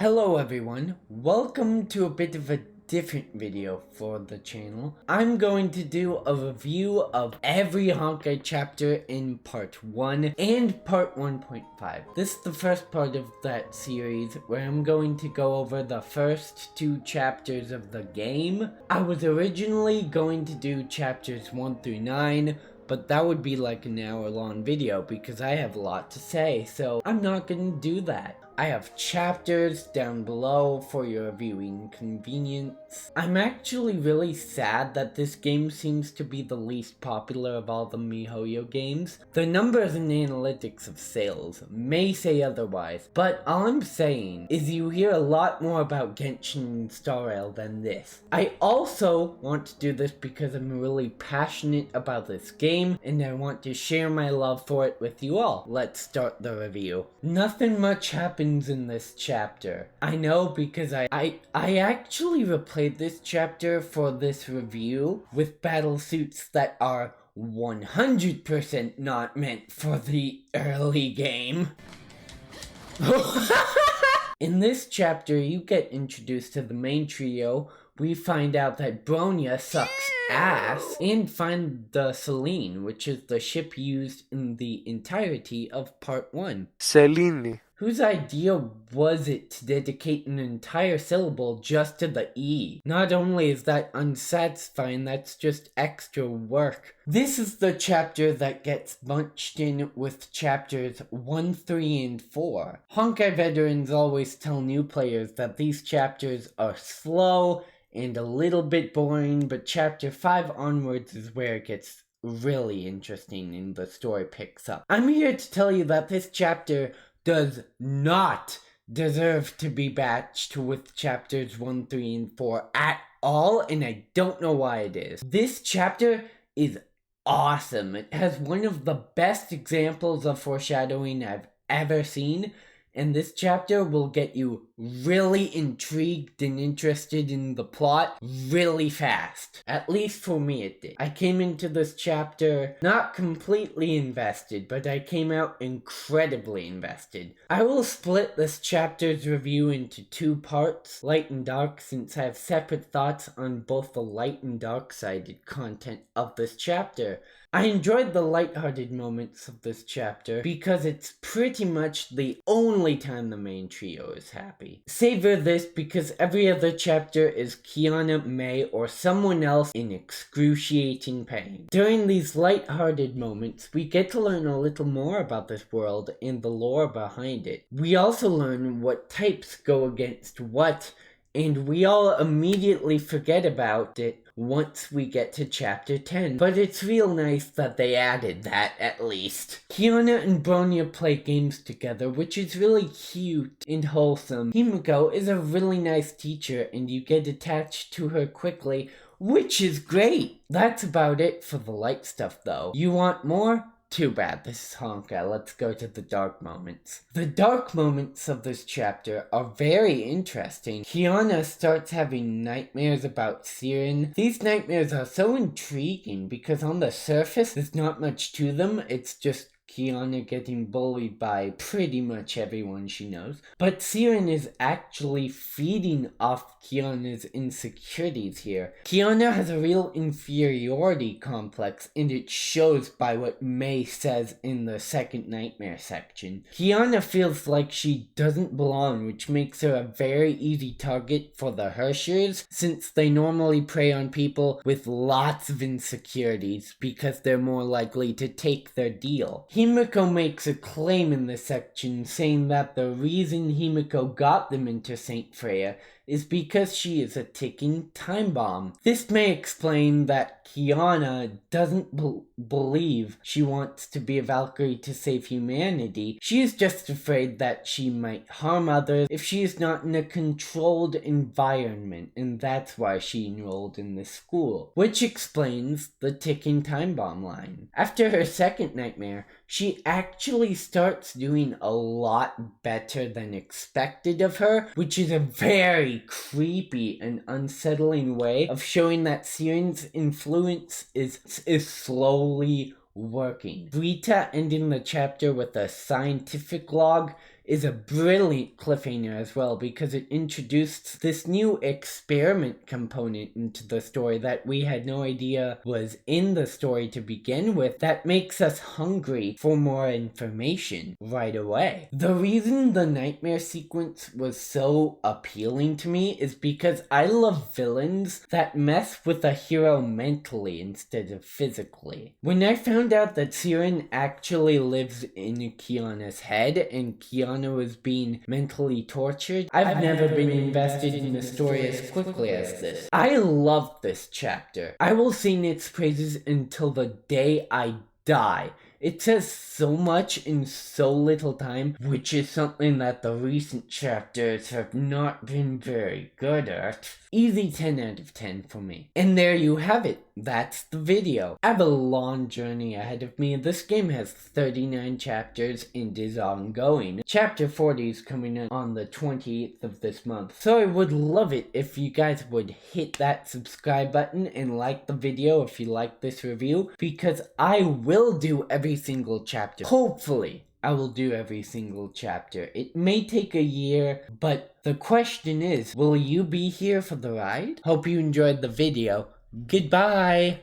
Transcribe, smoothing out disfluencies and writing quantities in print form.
Hello everyone, welcome to a bit of a different video for the channel. I'm going to do a review of every Honkai chapter in part 1 and part 1.5. This is the first part of that series where I'm going to go over the first two chapters of the game. I was originally going to do chapters 1 through 9, but that would be like an hour-long video because I have a lot to say, so I'm not gonna do that. I have chapters down below for your viewing convenience. I'm actually really sad that this game seems to be the least popular of all the MiHoYo games. The numbers and analytics of sales may say otherwise, but all I'm saying is you hear a lot more about Genshin and Star Rail than this. I also want to do this because I'm really passionate about this game and I want to share my love for it with you all. Let's start the review. Nothing much happens in this chapter. I know because I actually replayed this chapter for this review with battle suits that are 100% not meant for the early game. In this chapter, you get introduced to the main trio. We find out that Bronya sucks ass and find the Selene, which is the ship used in the entirety of part 1. Selene. Whose idea was it to dedicate an entire syllable just to the E? Not only is that unsatisfying, that's just extra work. This is the chapter that gets bunched in with chapters 1, 3, and 4. Honkai veterans always tell new players that these chapters are slow and a little bit boring, but chapter 5 onwards is where it gets really interesting and the story picks up. I'm here to tell you that this chapter does not deserve to be batched with chapters 1, 3, and 4 at all, and I don't know why it is. This chapter is awesome. It has one of the best examples of foreshadowing I've ever seen, and this chapter will get you really intrigued and interested in the plot really fast. At least for me it did. I came into this chapter not completely invested, but I came out incredibly invested. I will split this chapter's review into two parts, light and dark, since I have separate thoughts on both the light and dark-sided content of this chapter. I enjoyed the lighthearted moments of this chapter because it's pretty much the only time the main trio is happy. Savor this because every other chapter is Kiana, Mei, or someone else in excruciating pain. During these lighthearted moments, we get to learn a little more about this world and the lore behind it. We also learn what types go against what, and we all immediately forget about it once we get to chapter 10, but it's real nice that they added that at least. Kiana and Bronya play games together, which is really cute and wholesome. Himiko is a really nice teacher and you get attached to her quickly, which is great. That's about it for the light stuff though. You want more? Too bad, this is Honkai. Let's go to the dark moments. The dark moments of this chapter are very interesting. Kiana starts having nightmares about Siren. These nightmares are so intriguing because on the surface there's not much to them. It's just Kiana getting bullied by pretty much everyone she knows. But Siren is actually feeding off Kiana's insecurities here. Kiana has a real inferiority complex and it shows by what Mei says in the second nightmare section. Kiana feels like she doesn't belong, which makes her a very easy target for the Hershers since they normally prey on people with lots of insecurities because they're more likely to take their deal. Himiko makes a claim in this section saying that the reason Himiko got them into Saint Freya is because she is a ticking time bomb. This may explain that Kiana doesn't believe she wants to be a Valkyrie to save humanity. She is just afraid that she might harm others if she is not in a controlled environment, and that's why she enrolled in this school, which explains the ticking time bomb line. After her second nightmare, she actually starts doing a lot better than expected of her, which is a very creepy and unsettling way of showing that Siren's influence is slowly working. Rita ending the chapter with a scientific log is a brilliant cliffhanger as well, because it introduced this new experiment component into the story that we had no idea was in the story to begin with, that makes us hungry for more information right away. The reason the nightmare sequence was so appealing to me is because I love villains that mess with a hero mentally instead of physically. When I found out that Siren actually lives in Kiana's head and Kiana was being mentally tortured, I've never been invested in the story as quickly as this. I love this chapter. I will sing its praises until the day I die. It says so much in so little time, which is something that the recent chapters have not been very good at. Easy 10 out of 10 for me. And there you have it. That's the video. I have a long journey ahead of me. This game has 39 chapters and is ongoing. Chapter 40 is coming in on the 28th of this month. So I would love it if you guys would hit that subscribe button and like the video if you like this review, because I will do every single chapter. Hopefully, I will do every single chapter. It may take a year, but the question is, will you be here for the ride? Hope you enjoyed the video. Goodbye!